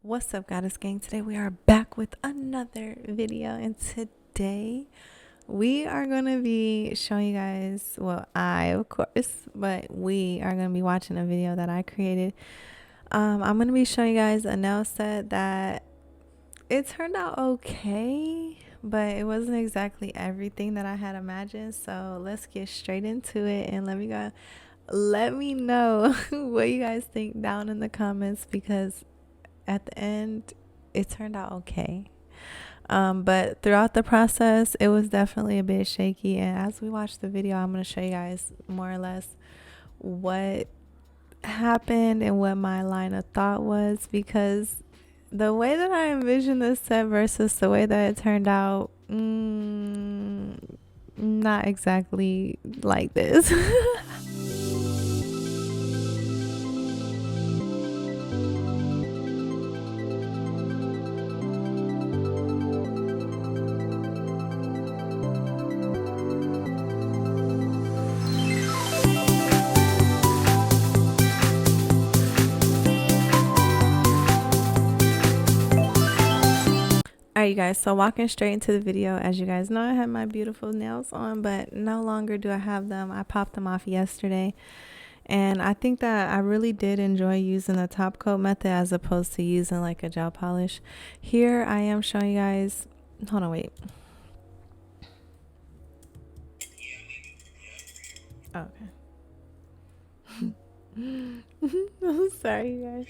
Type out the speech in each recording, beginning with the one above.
What's up, Goddess Gang? Today we are back with another video, and today we are going to be showing you guys, well, I of course, but we are going to be watching a video that I created. I'm going to be showing you guys a nail set that it turned out okay, but it wasn't exactly everything that I had imagined. So let's get straight into it, and let me know what you guys think down in the comments, because at the end it turned out okay, but throughout the process it was definitely a bit shaky. And as we watch the video, I'm going to show you guys more or less what happened and what my line of thought was, because the way that I envisioned this set versus the way that it turned out, not exactly like this. Alright, you guys, so walking straight into the video, as you guys know, I had my beautiful nails on, but no longer do I have them. I popped them off yesterday, and I think that I really did enjoy using the top coat method as opposed to using like a gel polish. Here I am showing you guys, hold on, wait. Oh, okay. I'm sorry, you guys.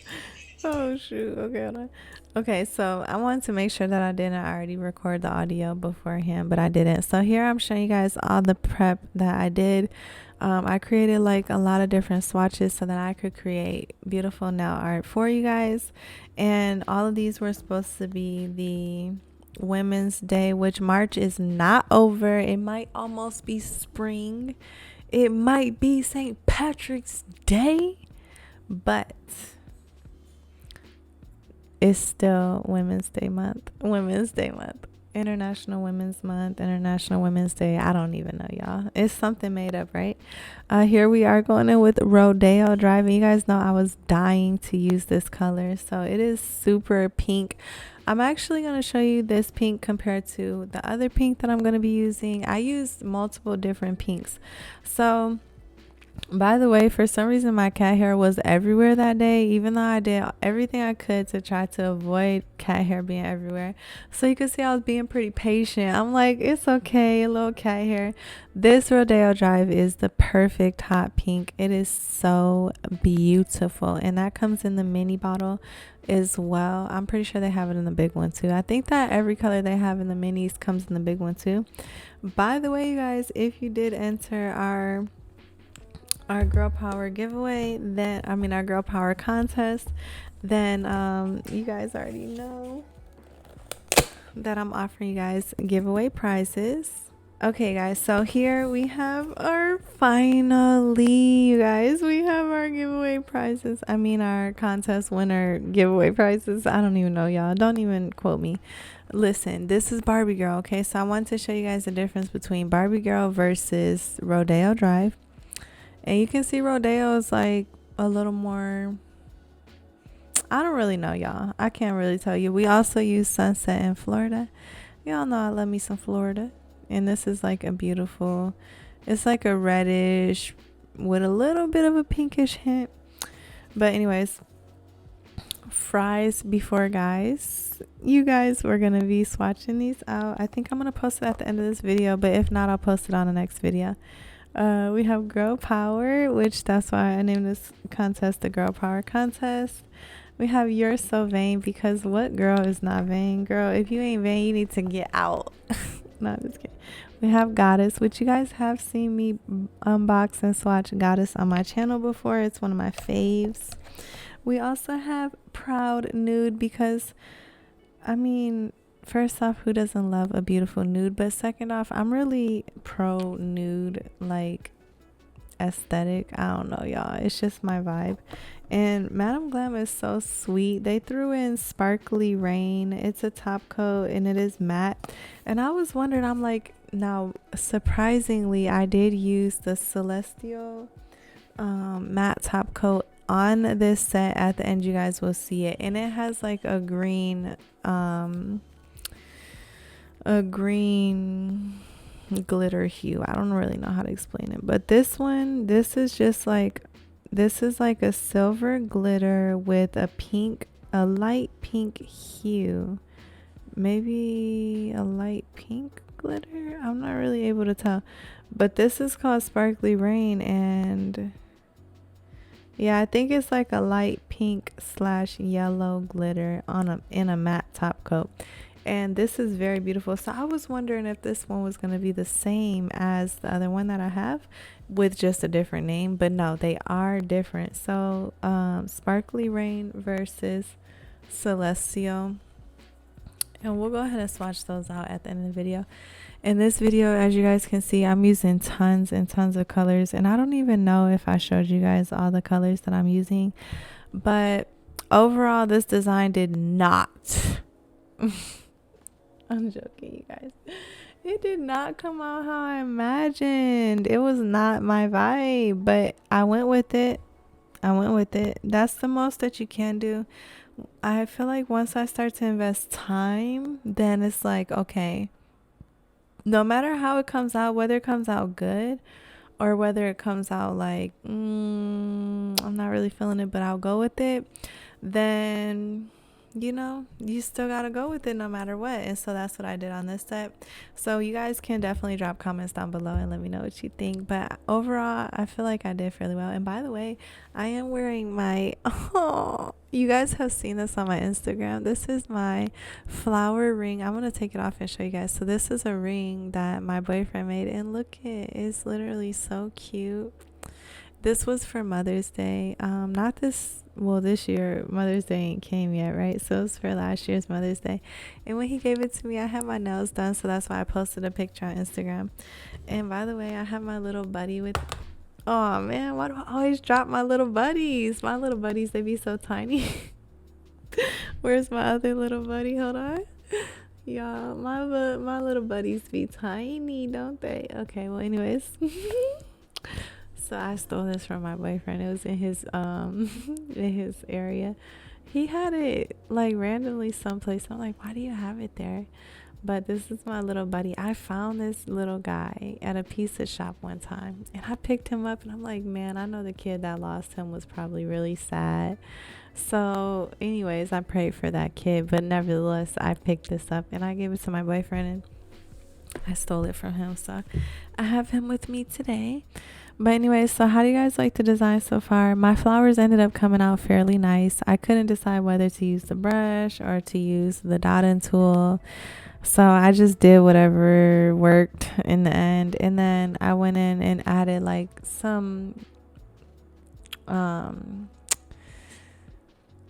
Oh shoot. Okay, hold on. Okay, so I wanted to make sure that I didn't already record the audio beforehand, but I didn't. So here I'm showing you guys all the prep that I did. I created like a lot of different swatches so that I could create beautiful nail art for you guys. And all of these were supposed to be the Women's Day, which March is not over. It might almost be spring. It might be St. Patrick's Day, but it's still Women's Day month. International Women's Month, International Women's Day. I don't even know, y'all. It's something made up, right? Here we are going in with Rodeo Drive. And you guys know I was dying to use this color. So it is super pink. I'm actually going to show you this pink compared to the other pink that I'm going to be using. I used multiple different pinks. So by the way, for some reason my cat hair was everywhere that day, even though I did everything I could to try to avoid cat hair being everywhere. So you can see I was being pretty patient. I'm like, it's okay, a little cat hair. This Rodeo Drive is the perfect hot pink. It is so beautiful, and that comes in the mini bottle as well. I'm pretty sure they have it in the big one too. I think that every color they have in the minis comes in the big one too. By the way, you guys, if you did enter our girl power giveaway, then our girl power contest, then you guys already know that I'm offering you guys giveaway prizes. Okay guys, so here we have our you guys, we have our giveaway prizes. Our contest winner giveaway prizes. I don't even know, y'all, don't even quote me. Listen, this is Barbie Girl, okay? So I want to show you guys the difference between Barbie Girl versus Rodeo Drive. And you can see Rodeo is like a little more, I don't really know, y'all. I can't really tell you. We also use Sunset in Florida. Y'all know I love me some Florida. And this is like a beautiful, it's like a reddish with a little bit of a pinkish hint. But anyways, fries before guys. You guys, we're going to be swatching these out. I think I'm going to post it at the end of this video, but if not, I'll post it on the next video. We have Girl Power, which that's why I named this contest the Girl Power contest. We have You're So Vain, because what girl is not vain? Girl, if you ain't vain, you need to get out. No, I'm just kidding. We have Goddess, which you guys have seen me unbox and swatch Goddess on my channel before. It's one of my faves. We also have Proud Nude, because first off, who doesn't love a beautiful nude? But second off, I'm really pro nude, like aesthetic. I don't know, y'all, it's just my vibe. And Madam Glam is so sweet. They threw in Sparkly Rain. It's a top coat and it is matte. And I was wondering, I'm like, now surprisingly I did use the Celestial matte top coat on this set at the end you guys will see it, and it has like a green glitter hue. I don't really know how to explain it, but this one, this is like a silver glitter with a light pink hue, maybe a light pink glitter. I'm not really able to tell, but this is called Sparkly Rain, and yeah, I think it's like a light pink / yellow glitter in a matte top coat. And this is very beautiful. So I was wondering if this one was going to be the same as the other one that I have with just a different name, but no, they are different. So Sparkly Rain versus Celestial, and we'll go ahead and swatch those out at the end of the video. In this video, as you guys can see, I'm using tons and tons of colors, and I don't even know if I showed you guys all the colors that I'm using, but overall this design did not I'm joking, you guys. It did not come out how I imagined. It was not my vibe, but I went with it. That's the most that you can do. I feel like once I start to invest time, then it's like, okay, no matter how it comes out, whether it comes out good or whether it comes out like, I'm not really feeling it, but I'll go with it, then you know, you still gotta go with it no matter what. And so that's what I did on this set. So you guys can definitely drop comments down below and let me know what you think, but overall I feel like I did fairly well. And by the way, I am wearing my you guys have seen this on my Instagram. This is my flower ring. I'm gonna take it off and show you guys. So this is a ring that my boyfriend made, and look, it's literally so cute. This was for Mother's Day. This year Mother's Day ain't came yet, right? So it was for last year's Mother's Day. And when he gave it to me, I had my nails done, so that's why I posted a picture on Instagram. And by the way, I have my little buddy with, oh man, why do I always drop my little buddies? My little buddies, they be so tiny. Where's my other little buddy? Hold on. Y'all, my little buddies be tiny, don't they? Okay, well anyways. So I stole this from my boyfriend. It was in his in his area. He had it like randomly someplace. I'm like, why do you have it there? But this is my little buddy. I found this little guy at a pizza shop one time, and I picked him up, and I'm like, man, I know the kid that lost him was probably really sad. So anyways, I prayed for that kid, but nevertheless I picked this up and I gave it to my boyfriend, and I stole it from him. So I have him with me today. But anyway, so how do you guys like the design so far? My flowers ended up coming out fairly nice. I couldn't decide whether to use the brush or to use the dotting tool, so I just did whatever worked in the end. And then I went in and added like some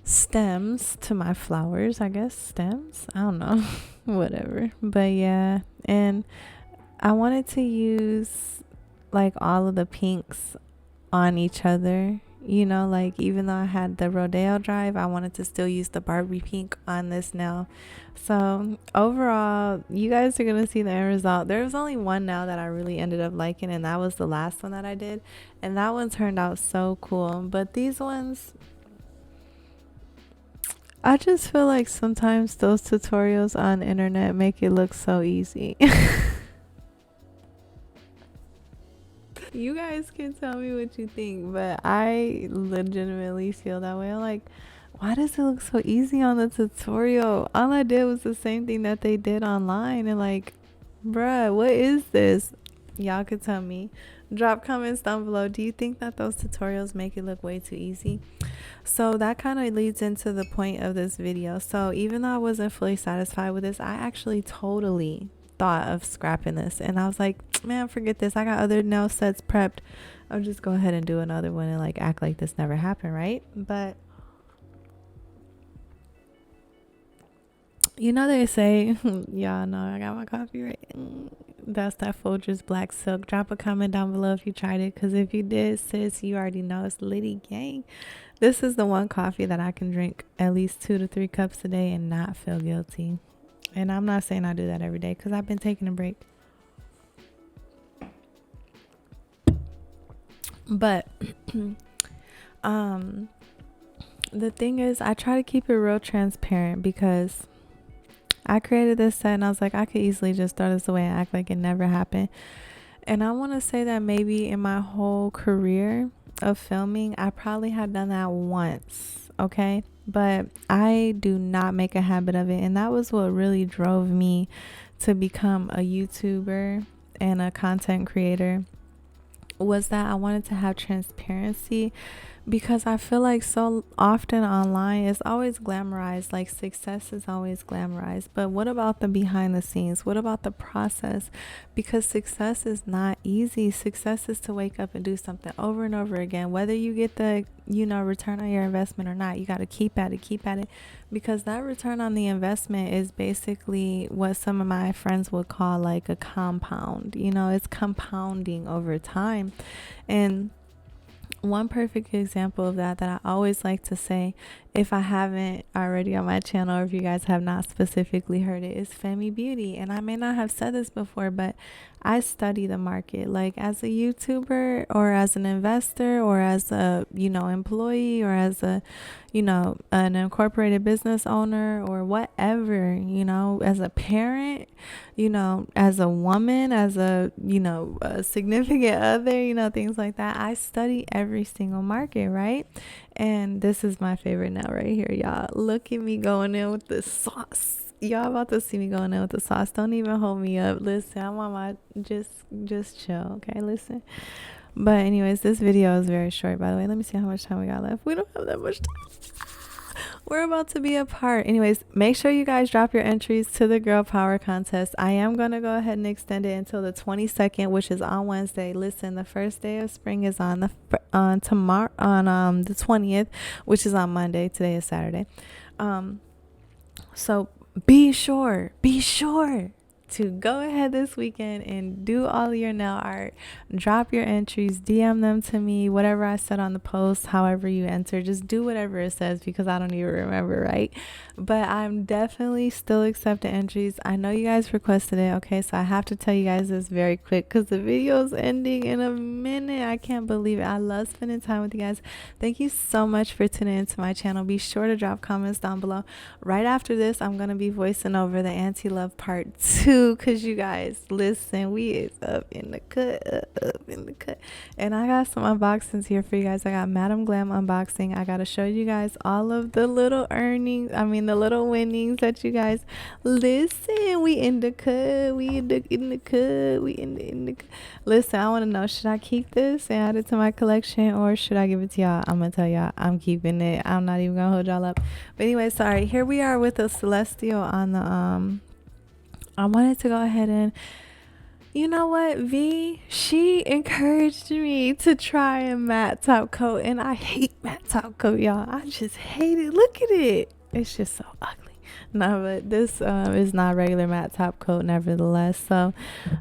stems to my flowers, I guess. Stems, I don't know. Whatever. But yeah, and I wanted to use like all of the pinks on each other, you know, like even though I had the Rodeo Drive, I wanted to still use the Barbie pink on this nail. So overall, you guys are gonna see the end result. There was only one nail that I really ended up liking, and that was the last one that I did, and that one turned out so cool. But these ones, I just feel like sometimes those tutorials on the internet make it look so easy. You guys can tell me what you think, but I legitimately feel that way. I'm like, why does it look so easy on the tutorial? All I did was the same thing that they did online, and like, bruh, what is this? Y'all could tell me. Drop comments down below. Do you think that those tutorials make it look way too easy? So that kind of leads into the point of this video. So even though I wasn't fully satisfied with this, I actually totally thought of scrapping this, and I was like, man, forget this. I got other nail sets prepped. I'll just go ahead and do another one and like act like this never happened, right? But you know, they say, y'all know I got my coffee right. That's that Folgers Black Silk. Drop a comment down below if you tried it, because if you did, sis, you already know it's Liddy gang. This is the one coffee that I can drink at least 2 to 3 cups a day and not feel guilty. And I'm not saying I do that every day, because I've been taking a break. But The thing is, I try to keep it real transparent because I created this set and I was like, I could easily just throw this away and act like it never happened. And I want to say that maybe in my whole career of filming, I probably had done that once, okay? But I do not make a habit of it. And that was what really drove me to become a YouTuber and a content creator, was that I wanted to have transparency, because I feel like so often online it's always glamorized, like success is always glamorized, but what about the behind the scenes? What about the process? Because success is not easy. Success is to wake up and do something over and over again, whether you get the return on your investment or not. You got to keep at it, because that return on the investment is basically what some of my friends would call like a compound. It's compounding over time. And one perfect example of that I always like to say, if I haven't already on my channel, or if you guys have not specifically heard it, is Femi Beauty. And I may not have said this before, but I study the market, like as a YouTuber or as an investor or as a employee or as a an incorporated business owner or whatever, as a parent, as a woman, as a a significant other, things like that. I study every single market, right? And this is my favorite now right here, y'all. Look at me going in with the sauce. Y'all about to see me going in with the sauce. Don't even hold me up. Listen, I'm on my just chill, okay? Listen. But anyways, this video is very short, by the way. Let me see how much time we got left. We don't have that much time. We're about to be apart. Anyways, make sure you guys drop your entries to the Girl Power contest. I am going to go ahead and extend it until the 22nd, which is on Wednesday. Listen, the first day of spring is on the 20th, which is on Monday. Today is Saturday. So be sure to go ahead this weekend and do all your nail art. Drop your entries, DM them to me, whatever I said on the post, however you enter, just do whatever it says, because I don't even remember, right? But I'm definitely still accepting entries. I know you guys requested it, okay? So I have to tell you guys this very quick because the video is ending in a minute. I can't believe it. I love spending time with you guys. Thank you so much for tuning into my channel. Be sure to drop comments down below. Right after this, I'm going to be voicing over the anti-love part 2, because you guys, listen, we is up in the cut. And I got some unboxings here for you guys. I got Madam Glam unboxing. I got to show you guys all of the little the little winnings that you guys, listen, we in the cut. Listen, I want to know, should I keep this and add it to my collection, or should I give it to y'all? I'm going to tell y'all, I'm keeping it. I'm not even going to hold y'all up. But anyway, sorry. Here we are with a Celestial on the, I wanted to go ahead and, you know what, V, she encouraged me to try a matte top coat, and I hate matte top coat, y'all. I just hate it. Look at it. It's just so ugly. No, but this is not regular matte top coat nevertheless. So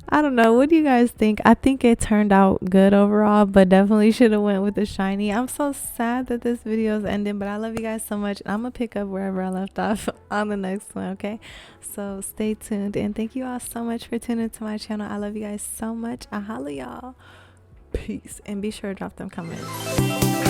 I don't know, what do you guys think? I think it turned out good overall, but definitely should have went with the shiny. I'm so sad that this video is ending, but I love you guys so much. I'm gonna pick up wherever I left off on the next one, okay? So stay tuned, and thank you all so much for tuning into my channel. I love you guys so much. I holla y'all. Peace, and be sure to drop them comments.